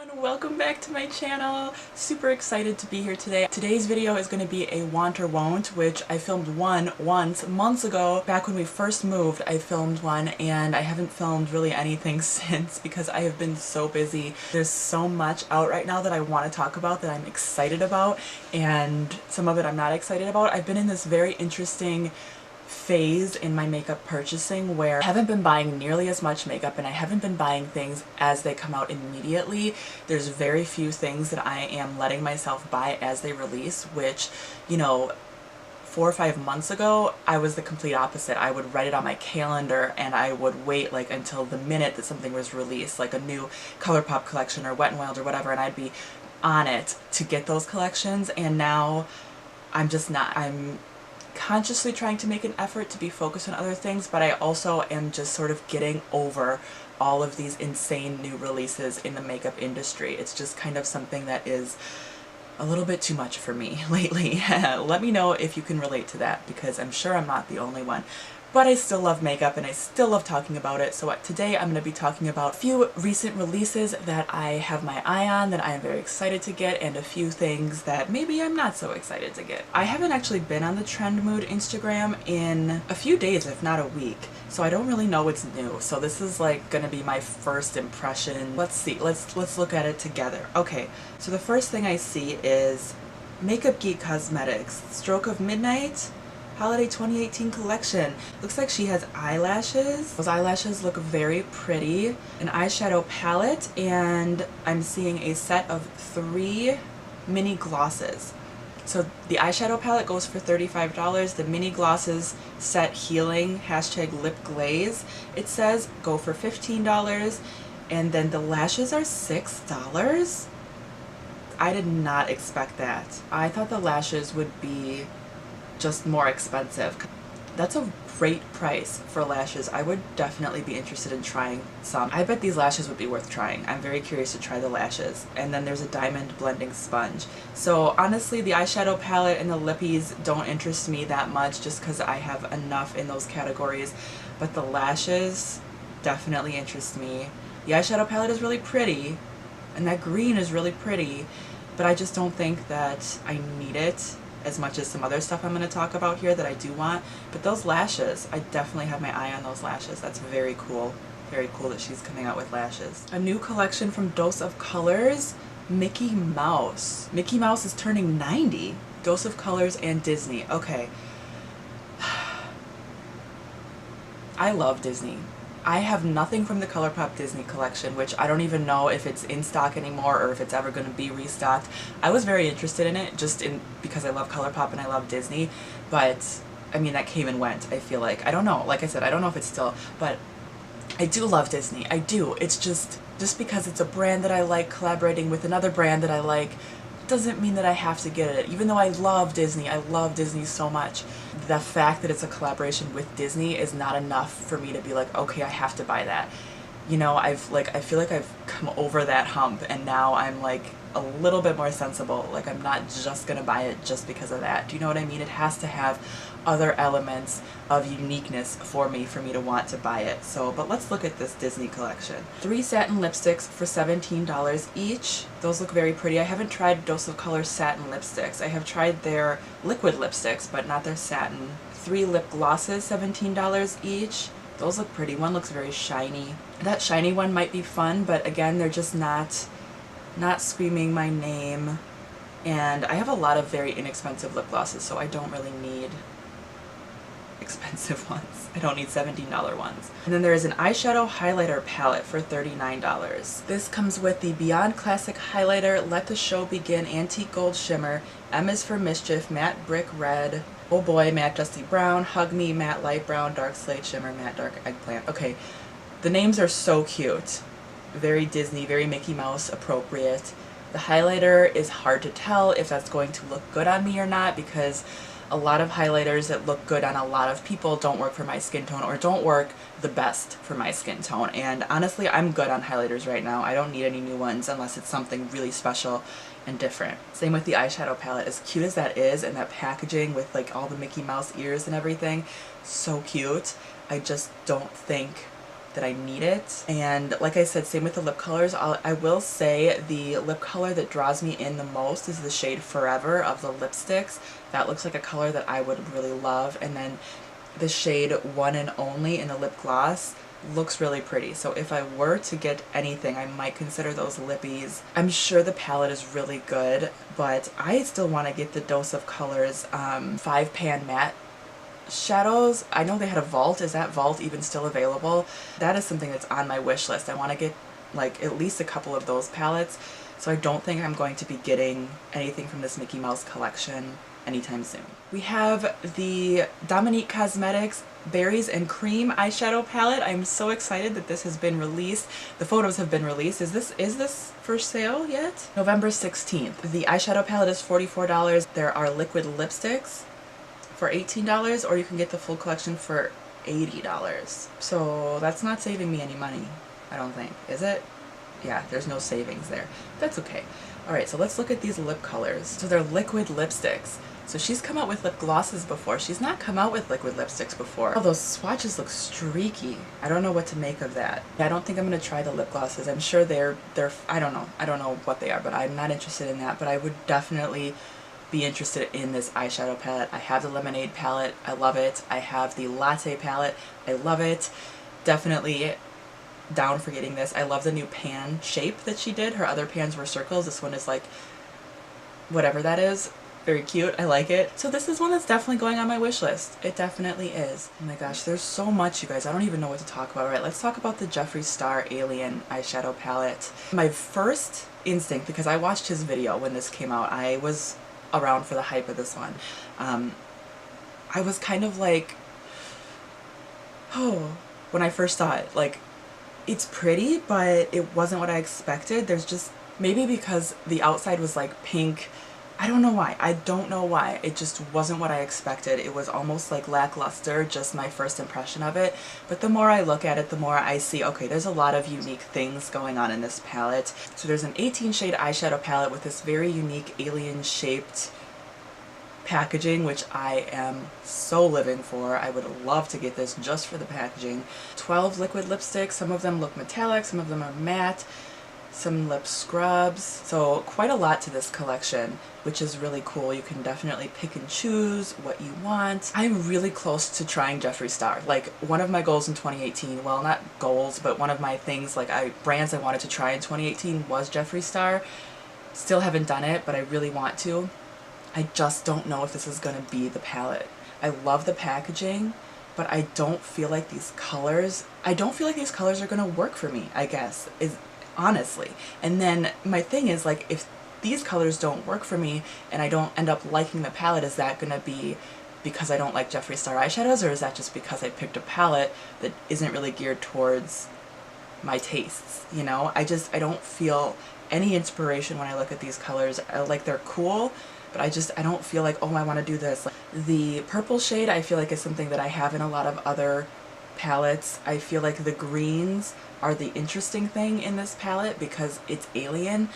everyone, welcome back to my channel. Super excited to be here today. Today's video is going to be a want or won't, which I filmed once months ago. Back when we first moved, I filmed one, and I haven't filmed really anything since because I have been so busy. There's so much out right now that I want to talk about, that I'm excited about, and some of it I'm not excited about. I've been in this very interesting phase in my makeup purchasing where I haven't been buying nearly as much makeup, and I haven't been buying things as they come out immediately. There's very few things that I am letting myself buy as they release, which, you know, 4 or 5 months ago, I was the complete opposite. I would write it on my calendar and I would wait like until the minute that something was released, like a new ColourPop collection or Wet n Wild or whatever, and I'd be on it to get those collections. And now I'm just not. I'm consciously trying to make an effort to be focused on other things, but I also am just sort of getting over all of these insane new releases in the makeup industry. It's just kind of something that is a little bit too much for me lately. Let me know if you can relate to that, because I'm sure I'm not the only one. But I still love makeup and I still love talking about it. So today I'm going to be talking about a few recent releases that I have my eye on, that I am very excited to get, and a few things that maybe I'm not so excited to get. I haven't actually been on the Trend Mood Instagram in a few days, if not a week, so I don't really know what's new. So this is like going to be my first impression. Let's see. Let's look at it together. Okay, so the first thing I see is Makeup Geek Cosmetics Stroke of Midnight Holiday 2018 collection. Looks like she has eyelashes. Those eyelashes look very pretty. An eyeshadow palette, and I'm seeing a set of 3 mini glosses. So the eyeshadow palette goes for $35. The mini glosses set Healing #lip glaze, it says, go for $15. And then the lashes are $6. I did not expect that. I thought the lashes would be just more expensive. That's a great price for lashes. I would definitely be interested in trying some. I bet these lashes would be worth trying. I'm very curious to try the lashes. And then there's a diamond blending sponge. So honestly, the eyeshadow palette and the lippies don't interest me that much, just because I have enough in those categories. But the lashes definitely interest me. The eyeshadow palette is really pretty, and that green is really pretty, but I just don't think that I need it as much as some other stuff I'm going to talk about here that I do want. But those lashes, I definitely have my eye on those lashes. That's very cool. Very cool that she's coming out with lashes. A new collection from Dose of Colors, Mickey Mouse. Mickey Mouse is turning 90. Dose of Colors and Disney. Okay. I love Disney. I have nothing from the ColourPop Disney collection, which I don't even know if it's in stock anymore or if it's ever going to be restocked. I was very interested in it because I love ColourPop and I love Disney, but I mean, that came and went, I feel like. I don't know. Like I said, I don't know if it's still, but I do love Disney. I do. It's just because it's a brand that I like collaborating with another brand that I like doesn't mean that I have to get it. Even though I love Disney so much, the fact that it's a collaboration with Disney is not enough for me to be like, okay, I have to buy that. You know, I feel like I've come over that hump, and now I'm like a little bit more sensible. Like, I'm not just gonna buy it just because of that. Do you know what I mean? It has to have other elements of uniqueness for me to want to buy it. So, but let's look at this Disney collection. 3 satin lipsticks for $17 each. Those look very pretty. I haven't tried Dose of Color satin lipsticks. I have tried their liquid lipsticks, but not their satin. 3 lip glosses, $17 each. Those look pretty. One looks very shiny. That shiny one might be fun, but again, they're just not screaming my name. And I have a lot of very inexpensive lip glosses, so I don't really need expensive ones. I don't need $17 ones. And then there is an eyeshadow highlighter palette for $39. This comes with the Beyond Classic Highlighter, Let the Show Begin Antique Gold Shimmer, M is for Mischief, Matte Brick Red, Oh Boy, Matte Dusty Brown, Hug Me, Matte Light Brown, Dark Slate Shimmer, Matte Dark Eggplant. Okay, the names are so cute. Very Disney, very Mickey Mouse appropriate. The highlighter is hard to tell if that's going to look good on me or not, because a lot of highlighters that look good on a lot of people don't work for my skin tone, or don't work the best for my skin tone. And honestly, I'm good on highlighters right now. I don't need any new ones unless it's something really special and different. Same with the eyeshadow palette. As cute as that is, and that packaging with like all the Mickey Mouse ears and everything, so cute. I just don't think that I need it. And like I said, same with the lip colors. I will say the lip color that draws me in the most is the shade Forever of the lipsticks. That looks like a color that I would really love. And then the shade One and Only in the lip gloss looks really pretty. So if I were to get anything, I might consider those lippies. I'm sure the palette is really good, but I still want to get the Dose of Colors 5-pan matte shadows. I know they had a Vault. Is that Vault even still available? That is something that's on my wish list. I want to get like at least a couple of those palettes, so I don't think I'm going to be getting anything from this Mickey Mouse collection anytime soon. We have the Dominique Cosmetics Berries and Cream eyeshadow palette. I'm so excited that this has been released. The photos have been released. Is this for sale yet? November 16th. The eyeshadow palette is $44. There are liquid lipsticks for $18, or you can get the full collection for $80. So that's not saving me any money, I don't think. Is it? Yeah, there's no savings there. That's okay. Alright, so let's look at these lip colors. So they're liquid lipsticks. So she's come out with lip glosses before. She's not come out with liquid lipsticks before. Oh, those swatches look streaky. I don't know what to make of that. I don't think I'm going to try the lip glosses. I'm sure they're I don't know. I don't know what they are, but I'm not interested in that. But I would definitely be interested in this eyeshadow palette. I have the Lemonade palette. I love it. I have the Latte palette. I love it. Definitely down for getting this. I love the new pan shape that she did. Her other pans were circles. This one is like whatever that is. Very cute. I like it. So this is one that's definitely going on my wish list. It definitely is. Oh my gosh, there's so much, you guys. I don't even know what to talk about. All right, let's talk about the Jeffree Star Alien eyeshadow palette. My first instinct, because I watched his video when this came out, I was around for the hype of this one. I was kind of like, oh, when I first saw it, like, it's pretty, but it wasn't what I expected. There's just, maybe because the outside was like pink, I don't know why. I don't know why. It just wasn't what I expected. It was almost like lackluster, just my first impression of it. But the more I look at it, the more I see, okay, there's a lot of unique things going on in this palette. So there's an 18 shade eyeshadow palette with this very unique alien shaped packaging, which I am so living for. I would love to get this just for the packaging. 12 liquid lipsticks. Some of them look metallic, some of them are matte. Some lip scrubs. So quite a lot to this collection, which is really cool. You can definitely pick and choose what you want. I'm really close to trying Jeffree Star. Like, one of my goals in 2018, well, not goals, but one of my things, like brands I wanted to try in 2018 was Jeffree Star. Still haven't done it, but I really want to. I just don't know if this is going to be the palette. I love the packaging, but I don't feel like these colors are going to work for me, I guess, honestly. And then my thing is, like, if these colors don't work for me and I don't end up liking the palette, is that gonna be because I don't like Jeffree Star eyeshadows, or is that just because I picked a palette that isn't really geared towards my tastes, you know? I don't feel any inspiration when I look at these colors. Like, they're cool, but I don't feel like, oh, I want to do this. Like, the purple shade I feel like is something that I have in a lot of other palettes. I feel like the greens are the interesting thing in this palette because it's alien,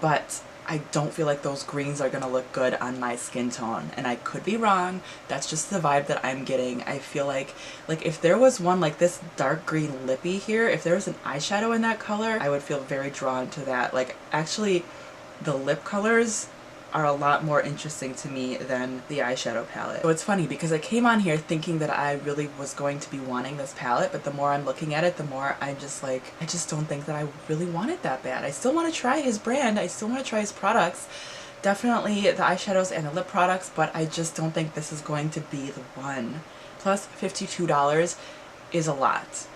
but I don't feel like those greens are gonna look good on my skin tone, and I could be wrong. That's just the vibe that I'm getting. I feel like if there was one like this dark green lippy here, if there was an eyeshadow in that color, I would feel very drawn to that. Like, actually, the lip colors are a lot more interesting to me than the eyeshadow palette. So it's funny because I came on here thinking that I really was going to be wanting this palette, but the more I'm looking at it, the more I'm just like, I just don't think that I really want it that bad. I still want to try his brand, I still want to try his products, definitely the eyeshadows and the lip products, but I just don't think this is going to be the one. Plus $52 is a lot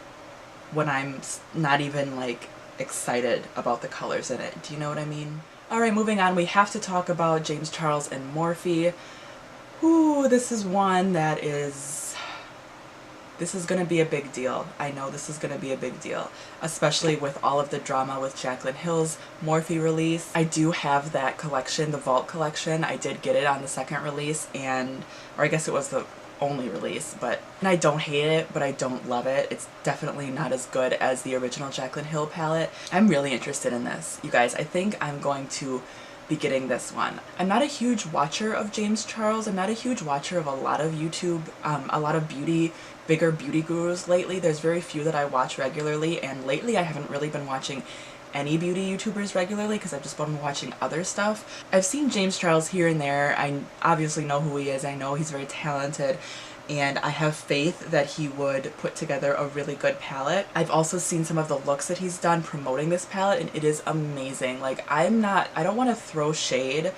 when I'm not even like excited about the colors in it. Do you know what I mean? Alright, moving on, we have to talk about James Charles and Morphe. Ooh, this is one that this is going to be a big deal. I know this is going to be a big deal, especially with all of the drama with Jaclyn Hill's Morphe release. I do have that collection, the Vault collection. I did get it on the second release, or I guess it was the only release, and I don't hate it, but I don't love it. It's definitely not as good as the original Jaclyn Hill palette. I'm really interested in this, you guys. I think I'm going to be getting this one. I'm not a huge watcher of James Charles. I'm not a huge watcher of a lot of YouTube, a lot of beauty bigger beauty gurus lately. There's very few that I watch regularly, and lately I haven't really been watching any beauty YouTubers regularly because I've just been watching other stuff. I've seen James Charles here and there. I obviously know who he is. I know he's very talented, and I have faith that he would put together a really good palette. I've also seen some of the looks that he's done promoting this palette, and it is amazing. Like, I don't want to throw shade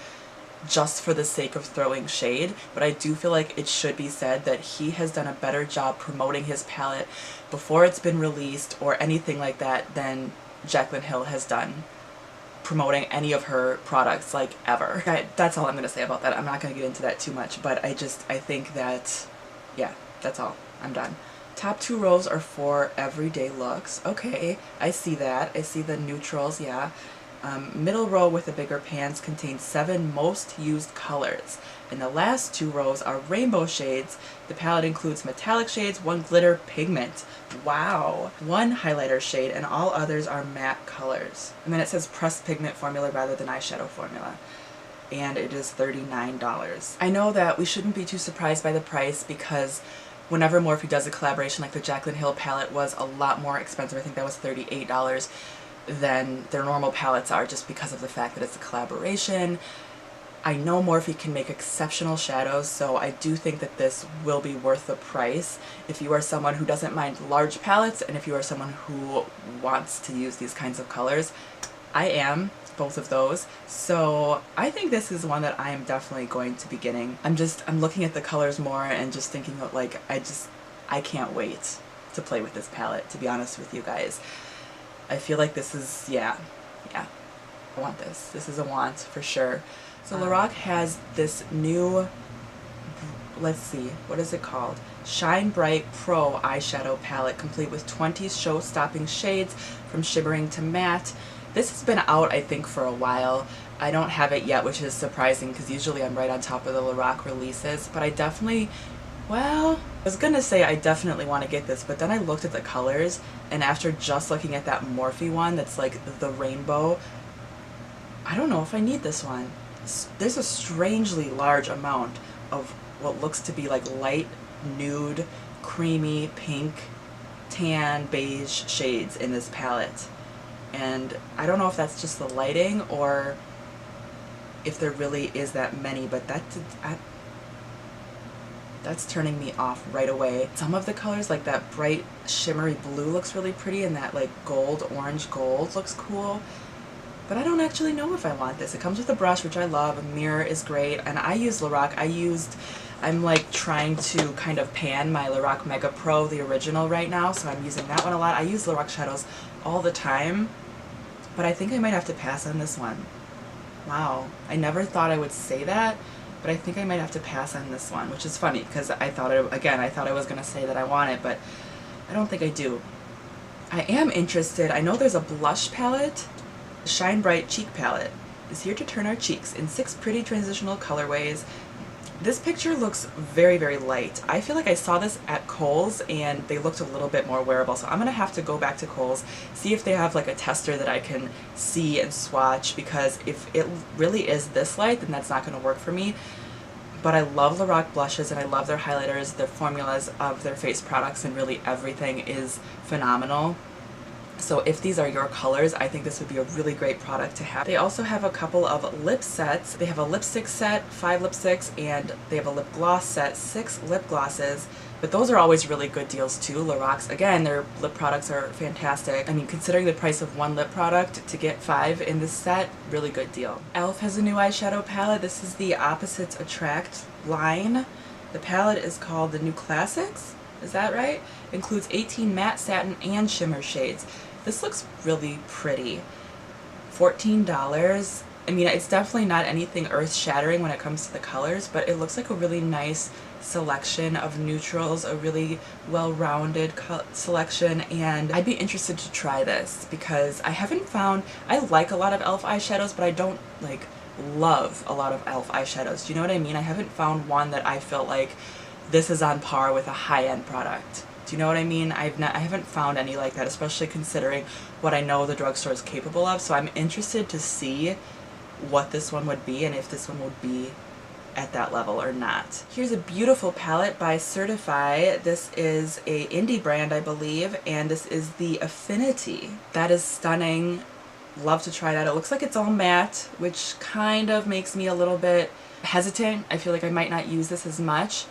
just for the sake of throwing shade, but I do feel like it should be said that he has done a better job promoting his palette before it's been released or anything like that than Jaclyn Hill has done promoting any of her products, like, ever. That's all I'm going to say about that. I'm not going to get into that too much, but I think that, yeah, that's all. I'm done. Top 2 rows are for everyday looks. Okay, I see that. I see the neutrals, yeah. Middle row with the bigger pans contains 7 most used colors, and the last 2 rows are rainbow shades. The palette includes metallic shades, 1 glitter pigment, wow, 1 highlighter shade, and all others are matte colors. And then it says pressed pigment formula rather than eyeshadow formula, and it is $39. I know that we shouldn't be too surprised by the price because whenever Morphe does a collaboration, like the Jaclyn Hill palette was a lot more expensive. I think that was $38 than their normal palettes are, just because of the fact that it's a collaboration. I know Morphe can make exceptional shadows, so I do think that this will be worth the price if you are someone who doesn't mind large palettes and if you are someone who wants to use these kinds of colors. I am both of those, so I think this is one that I am definitely going to be getting. I'm looking at the colors more and just thinking that, like, I can't wait to play with this palette, to be honest with you guys. I feel like this is, yeah, I want this. This is a want for sure. So Lorac has this new, let's see, what is it called? Shine Bright Pro eyeshadow palette, complete with 20 show-stopping shades from shimmering to matte. This has been out, I think, for a while. I don't have it yet, which is surprising because usually I'm right on top of the Lorac releases, but I definitely, well, I was gonna say I definitely want to get this, but then I looked at the colors, and after just looking at that Morphe one that's like the rainbow, I don't know if I need this one. There's a strangely large amount of what looks to be like light nude, creamy, pink, tan, beige shades in this palette, and I don't know if that's just the lighting or if there really is that many, but that's turning me off right away. Some of the colors, like that bright shimmery blue, looks really pretty, and that like gold, orange gold looks cool. But I don't actually know if I want this. It comes with a brush, which I love. A mirror is great, and I use Lorac. I'm like trying to kind of pan my Lorac Mega Pro, the original, right now, so I'm using that one a lot. I use Lorac shadows all the time, but I think I might have to pass on this one. Wow, I never thought I would say that, but I think I might have to pass on this one, which is funny because I thought I was going to say that I want it, but I don't think I do. I am interested. I know there's a blush palette. The Shine Bright Cheek Palette is here to turn our cheeks in 6 pretty transitional colorways. This picture looks very, very light. I feel like I saw this at Kohl's and they looked a little bit more wearable, so I'm going to have to go back to Kohl's, see if they have like a tester that I can see and swatch, because if it really is this light, then that's not going to work for me. But I love Lorac blushes, and I love their highlighters, their formulas of their face products, and really everything is phenomenal. So if these are your colors, I think this would be a really great product to have. They also have a couple of lip sets. They have a lipstick set, 5 lipsticks, and they have a lip gloss set, 6 lip glosses. But those are always really good deals too. Lorac's, again, their lip products are fantastic. I mean, considering the price of 1 lip product, to get 5 in this set, really good deal. e.l.f. has a new eyeshadow palette. This is the Opposites Attract line. The palette is called the New Classics. Is that right? Includes 18 matte, satin, and shimmer shades. This looks really pretty. $14. I mean, it's definitely not anything earth-shattering when it comes to the colors, but it looks like a really nice selection of neutrals, a really well-rounded selection, and I'd be interested to try this because I haven't found, I like a lot of e.l.f. eyeshadows, but I don't like love a lot of e.l.f. eyeshadows. Do you know what I mean? I haven't found one that I feel like this is on par with a high-end product. Do you know what I mean? I haven't found any like that, especially considering what I know the drugstore is capable of, so I'm interested to see what this one would be and if this one would be at that level or not. Here's a beautiful palette by Certify. This is a indie brand, I believe, and this is the Affinity. That is stunning. Love to try that. It looks like it's all matte, which kind of makes me a little bit hesitant. I feel like I might not use this as much,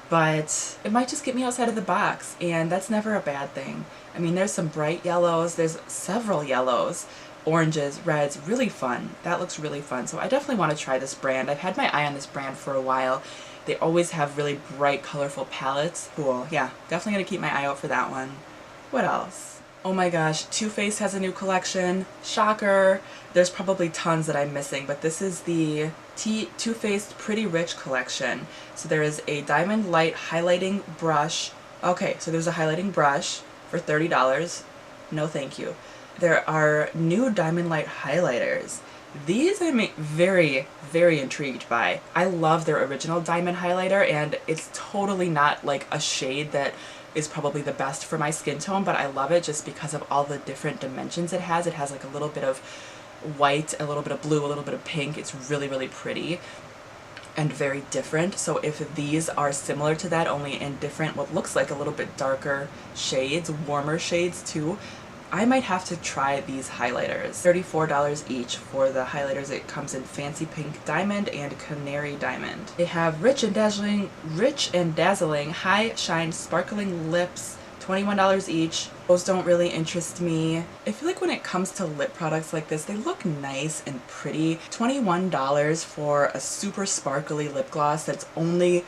but it might just get me outside of the box, and that's never a bad thing. I mean, there's some bright yellows, there's several yellows, oranges, reds, really fun. That looks really fun. So I definitely want to try this brand. I've had my eye on this brand for a while. They always have really bright, colorful palettes. Cool. Yeah, definitely going to keep my eye out for that one. What else? Oh my gosh, Too Faced has a new collection. Shocker. There's probably tons that I'm missing, but this is the Too Faced Pretty Rich collection. So there is a Diamond Light highlighting brush. Okay, so there's a highlighting brush for $30. No thank you. There are new Diamond Light highlighters. These I'm very, very intrigued by. I love their original diamond highlighter, and it's totally not like a shade that is probably the best for my skin tone, but I love it just because of all the different dimensions it has. It has like a little bit of white, a little bit of blue, a little bit of pink. It's really, really pretty and very different. So if these are similar to that, only in different, what looks like a little bit darker shades, warmer shades too, I might have to try these highlighters. $34 each for the highlighters. It comes in Fancy Pink Diamond and Canary Diamond. They have Rich and Dazzling High Shine Sparkling Lips, $21 each. Those don't really interest me. I feel like when it comes to lip products like this, they look nice and pretty. $21 for a super sparkly lip gloss that's only,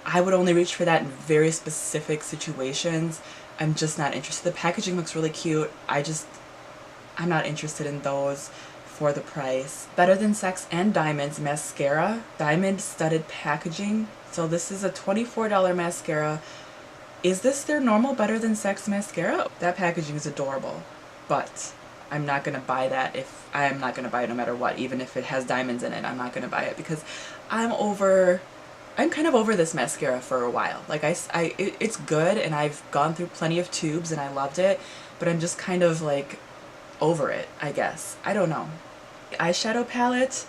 I would only reach for that in very specific situations. I'm just not interested. The packaging looks really cute. I'm not interested in those for the price. Better Than Sex and Diamonds mascara, diamond studded packaging. So this is a $24 mascara. Is this their normal Better Than Sex mascara? That packaging is adorable, but I'm not gonna buy that. I'm not gonna buy it no matter what, even if it has diamonds in it. I'm not gonna buy it because I'm kind of over this mascara for a while. Like it's good, and I've gone through plenty of tubes and I loved it, but I'm just kind of like over it, I guess. I don't know. Eyeshadow palette.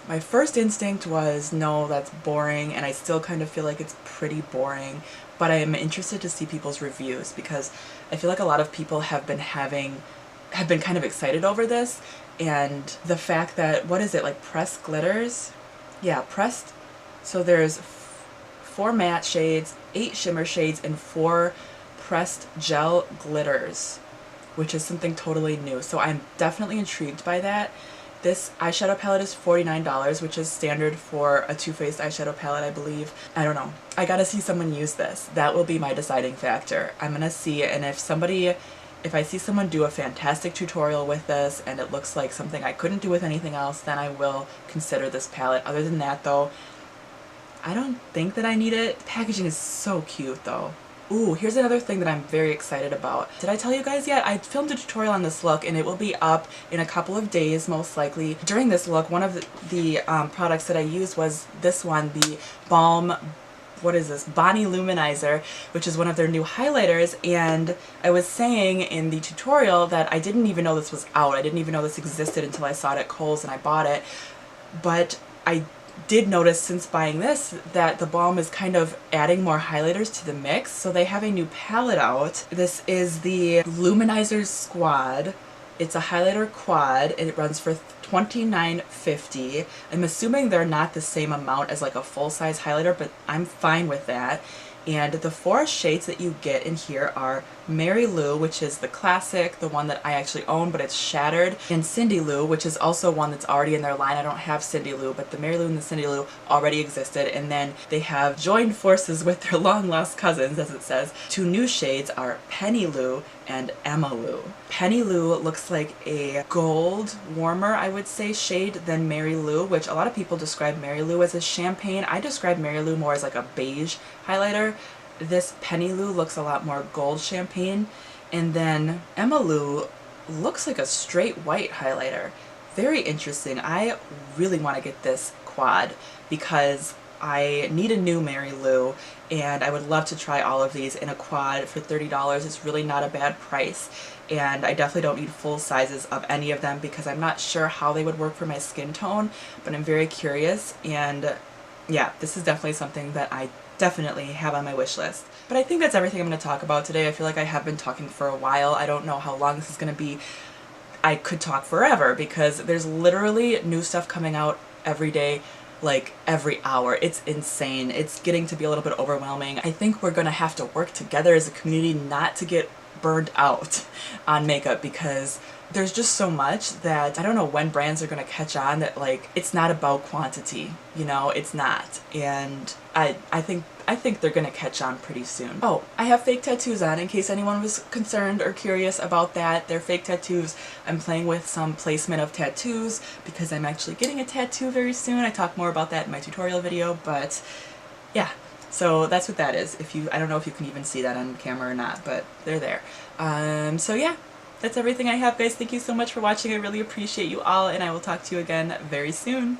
My first instinct was, no, that's boring, and I still kind of feel like it's pretty boring, but I am interested to see people's reviews because I feel like a lot of people have been kind of excited over this, and the fact that, what is it, like pressed glitters? Yeah, pressed. So there's 4 matte shades, 8 shimmer shades, and 4 pressed gel glitters, which is something totally new. So I'm definitely intrigued by that. This eyeshadow palette is $49, which is standard for a Too Faced eyeshadow palette, I believe. I don't know. I gotta see someone use this. That will be my deciding factor. I'm gonna see, and if I see someone do a fantastic tutorial with this and it looks like something I couldn't do with anything else, then I will consider this palette. Other than that though, I don't think that I need it. The packaging is so cute though. Ooh, here's another thing that I'm very excited about. Did I tell you guys yet? I filmed a tutorial on this look and it will be up in a couple of days most likely. During this look, one of the products that I used was this one, the Balm, what is this, Bonnie Luminizer, which is one of their new highlighters, and I was saying in the tutorial that I didn't even know this was out. I didn't even know this existed until I saw it at Kohl's and I bought it. But I did notice since buying this that the balm is kind of adding more highlighters to the mix. So they have a new palette out. This is the Luminizer Squad. It's a highlighter quad and it runs for $29.50. I'm assuming they're not the same amount as like a full-size highlighter, but I'm fine with that. And the 4 shades that you get in here are Mary Lou, which is the classic, the one that I actually own, but it's shattered, and Cindy Lou, which is also one that's already in their line. I don't have Cindy Lou, but the Mary Lou and the Cindy Lou already existed. And then they have joined forces with their long-lost cousins, as it says. 2 new shades are Penny Lou and Emma Lou. Penny Lou looks like a gold, warmer, I would say, shade than Mary Lou, which a lot of people describe Mary Lou as a champagne. I describe Mary Lou more as like a beige highlighter. This Penny Lou looks a lot more gold champagne. And then Emma Lou looks like a straight white highlighter. Very interesting. I really want to get this quad because I need a new Mary Lou, and I would love to try all of these in a quad for $30. It's really not a bad price, and I definitely don't need full sizes of any of them because I'm not sure how they would work for my skin tone, but I'm very curious, and yeah, this is definitely something that I definitely have on my wish list. But I think that's everything I'm going to talk about today. I feel like I have been talking for a while. I don't know how long this is going to be. I could talk forever because there's literally new stuff coming out every day, like every hour. It's insane. It's getting to be a little bit overwhelming. I think we're gonna have to work together as a community not to get burned out on makeup because there's just so much that I don't know when brands are gonna catch on that like it's not about quantity, you know, it's not. And I think they're gonna catch on pretty soon. Oh, I have fake tattoos on in case anyone was concerned or curious about that. They're fake tattoos. I'm playing with some placement of tattoos because I'm actually getting a tattoo very soon. I talk more about that in my tutorial video, but yeah. So that's what that is. I don't know if you can even see that on camera or not, but they're there. So yeah, that's everything I have, guys. Thank you so much for watching. I really appreciate you all, and I will talk to you again very soon.